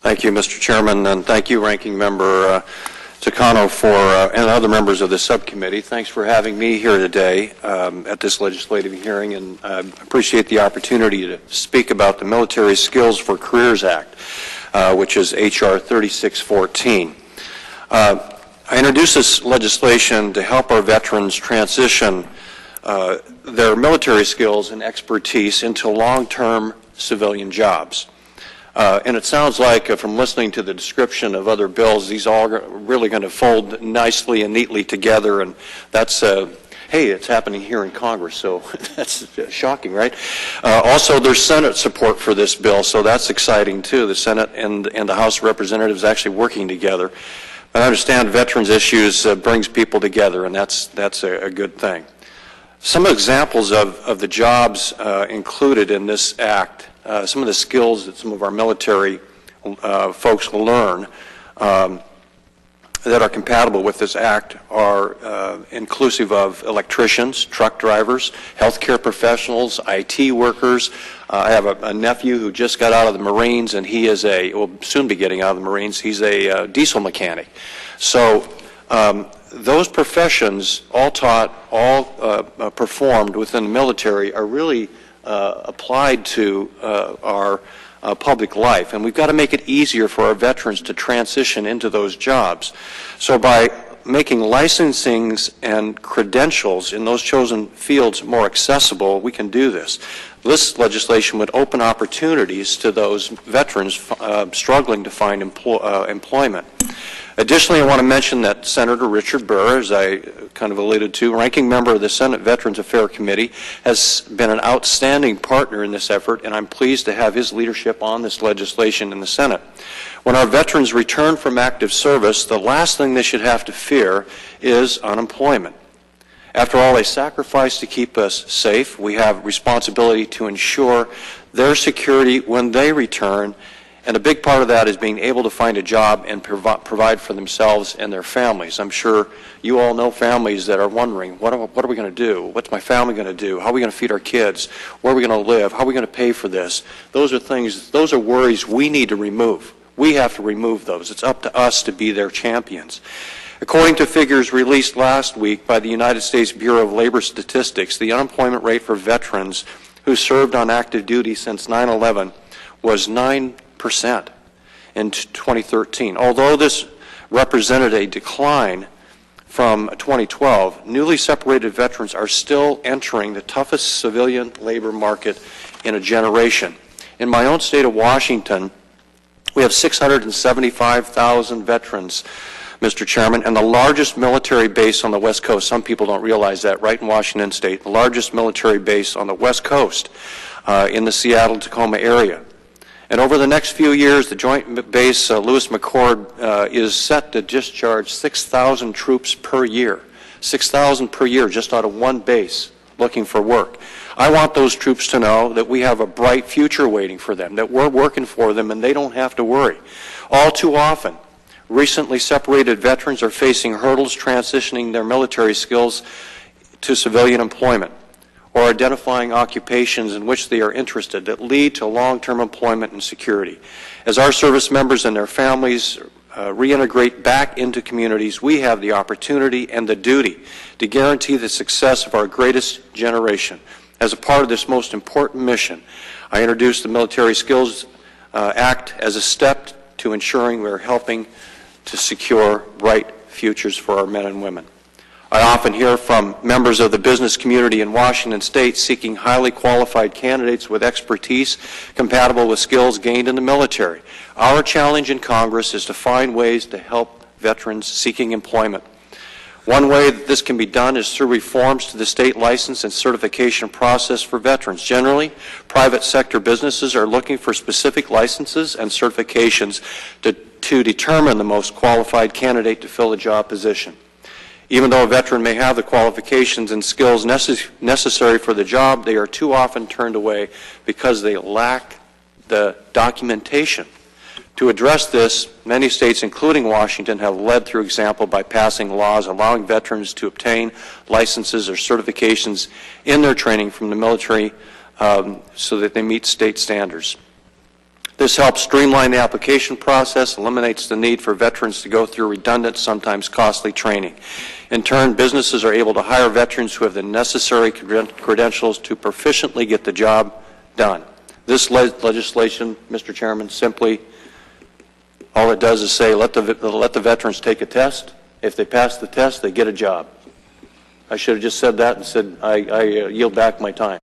Thank you, Mr. Chairman, and thank you, Ranking Member Takano, and other members of the subcommittee. Thanks for having me here today at this legislative hearing, and I appreciate the opportunity to speak about the Military Skills for Careers Act, which is H.R. 3614. I introduced this legislation to help our veterans transition their military skills and expertise into long-term civilian jobs. And it sounds like, from listening to the description of other bills, these all are really going to fold nicely and neatly together, and that's, hey, it's happening here in Congress, so that's shocking, right? Also, there's Senate support for this bill, so that's exciting, too. The Senate and the House of Representatives actually working together. I understand veterans issues brings people together, and that's a good thing. Some examples of the jobs included in this act, some of the skills that some of our military folks will learn that are compatible with this act are inclusive of electricians, truck drivers, healthcare professionals, IT workers. I have a nephew who just got out of the Marines, and he is will soon be getting out of the Marines. He's a diesel mechanic. So those professions, all taught, all performed within the military, are really applied to our public life, and we've got to make it easier for our veterans to transition into those jobs. So by making licensings and credentials in those chosen fields more accessible, we can do this. This legislation would open opportunities to those veterans struggling to find employment. Additionally, I want to mention that Senator Richard Burr, as I kind of alluded to, ranking member of the Senate Veterans Affairs Committee, has been an outstanding partner in this effort, and I'm pleased to have his leadership on this legislation in the Senate. When our veterans return from active service, the last thing they should have to fear is unemployment. After all, they sacrifice to keep us safe. We have responsibility to ensure their security when they return, and a big part of that is being able to find a job and provide for themselves and their families. I'm sure you all know families that are wondering, what are we going to do? What's my family going to do? How are we going to feed our kids? Where are we going to live? How are we going to pay for this? Those are worries we need to remove. We have to remove those. It's up to us to be their champions. According to figures released last week by the United States Bureau of Labor Statistics, the unemployment rate for veterans who served on active duty since 9/11 was 9% in 2013. Although this represented a decline from 2012, newly separated veterans are still entering the toughest civilian labor market in a generation. In my own state of Washington, we have 675,000 veterans, Mr. Chairman, and the largest military base on the West Coast. Some people don't realize that, right in Washington State, the largest military base on the West Coast in the Seattle-Tacoma area. And over the next few years, the Joint Base Lewis McChord is set to discharge 6,000 troops per year. 6,000 per year just out of one base looking for work. I want those troops to know that we have a bright future waiting for them, that we're working for them and they don't have to worry. All too often, recently separated veterans are facing hurdles transitioning their military skills to civilian employment, or identifying occupations in which they are interested that lead to long-term employment and security. As our service members and their families reintegrate back into communities, we have the opportunity and the duty to guarantee the success of our greatest generation. As a part of this most important mission, I introduced the Military Skills Act as a step to ensuring we're helping to secure bright futures for our men and women. I often hear from members of the business community in Washington State seeking highly qualified candidates with expertise compatible with skills gained in the military. Our challenge in Congress is to find ways to help veterans seeking employment. One way that this can be done is through reforms to the state license and certification process for veterans. Generally, private sector businesses are looking for specific licenses and certifications to determine the most qualified candidate to fill a job position. Even though a veteran may have the qualifications and skills necessary for the job, they are too often turned away because they lack the documentation. To address this, many states, including Washington, have led through example by passing laws allowing veterans to obtain licenses or certifications in their training from the military so that they meet state standards. This helps streamline the application process, eliminates the need for veterans to go through redundant, sometimes costly training. In turn, businesses are able to hire veterans who have the necessary credentials to proficiently get the job done. This legislation, Mr. Chairman, simply, all it does is say let the veterans take a test. If they pass the test, they get a job. I should have just said that and said I yield back my time.